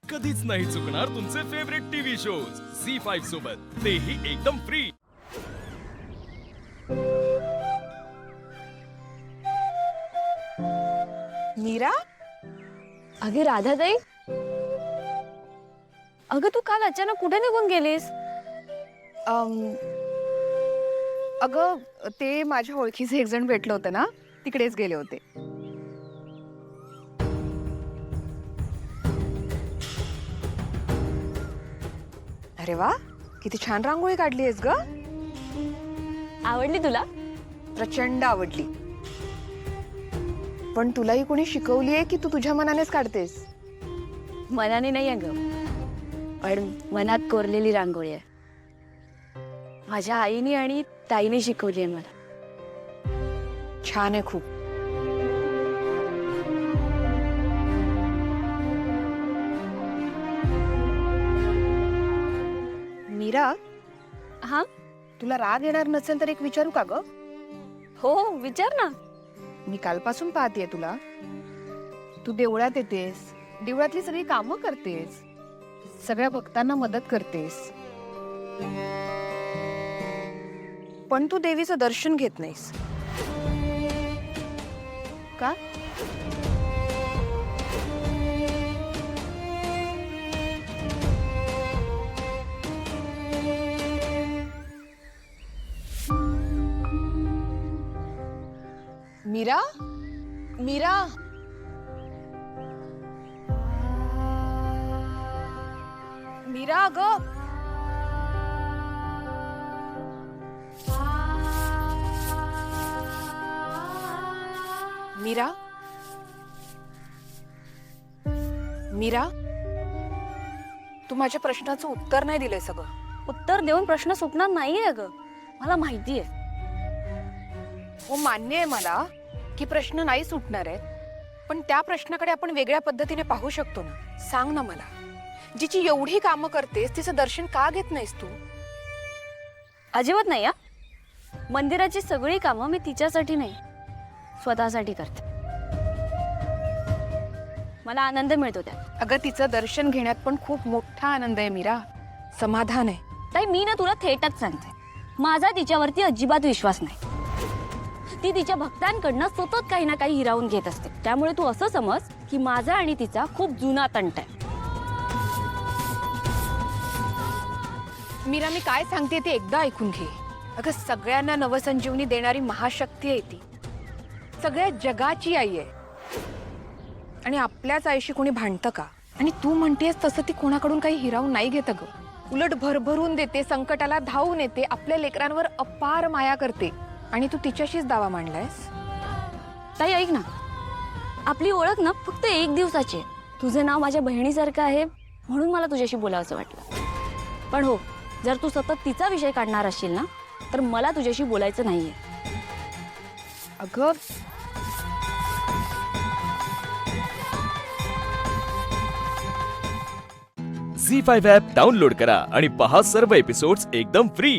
कधीच नाही चुकणार तुमचे फेवरेट टीव्ही शोज झी5 सोबत, तेही एकदम फ्री। मीरा, अगे राधाताई, अगं तू काल अचानक कुठे निघून गेलीस? अगं ते माझ्या ओळखीचे एक जण भेटलं होतं ना, तिकडेच गेले होते। अरे वा, किती छान रांगोळी काढली आहेस ग। आवडली तुला? प्रचंड आवडली। पण तुलाही कोणी शिकवली आहे की तू तुझ्या मनानेच काढतेस? मनाने नाही अगं, पण मनात कोरलेली रांगोळी आहे। माझ्या आईने आणि ताईने शिकवली आहे मला। छान आहे खूप। मीरा, हा, तुला राग येणार नसेल तर एक विचारू का ग? हो विचार ना। मी कालपासून पाहतेय तुला। तू देवळात येतेस, देवळातली सगळी कामं करतेस, सगळ्या भक्तांना मदत करतेस, पण तू देवीचं दर्शन घेत नाहीस का? मीरा, मीरा, मीरा अगं, मीरा, मीरा, तू माझ्या प्रश्नाचं उत्तर नाही दिलंय सगळं। उत्तर देऊन प्रश्न सुटणार नाहीये अगं, मला माहितीये। हो मान्य आहे मला की प्रश्न नाही सुटणार आहेत, पण त्या प्रश्नाकडे आपण वेगळ्या पद्धतीने पाहू शकतो ना। सांग ना मला, जिची एवढी कामं करतेस तिचं दर्शन का घेत नाहीस तू? अजिबात नाही। मंदिराची सगळी कामं मी तिच्यासाठी नाही, स्वतःसाठी करते। मला आनंद मिळतो त्यात। अगं तिचं दर्शन घेण्यात पण खूप मोठा आनंद आहे मीरा, समाधान आहे। ताई मी ना तुला थेटच सांगते, माझा तिच्यावरती अजिबात विश्वास नाही। ती तिच्या भक्तांकडनं सतत काही ना काही हिरावून घेत असते, त्यामुळे तू असं समज की माझा आणि तिचा खूप जुना तंट आहे। मीरा, मी काय सांगते ते एकदा ऐकून घे। अगं सगळ्यांना नवसंजीवनी देणारी महाशक्ती आहे ती, सगळ्या जगाची आई आहे, आणि आपल्याच आईशी कोणी भांडतं का? आणि तू म्हणतेस तसं ती कोणाकडून काही हिरावून नाही घेत ग, उलट भरभरून देते, संकटाला धावून येते, आपल्या लेकरांवर अपार माया करते, आणि तू तिच्याशीच दावा मांडलायस? ताई ऐक ना, आपली ओळख ना फक्त एक दिवसाची आहे। तुझं नाव माझ्या बहिणीसारखं आहे म्हणून मला तुझ्याशी बोलावंसं वाटलं। पण हो, जर तू सतत तिचा विषय काढणार असशील ना, तर मला तुझ्याशी बोलायचं नाहीये। अगं झी5 ॲप डाउनलोड करा आणि पहा सर्व एपिसोड्स एकदम फ्री।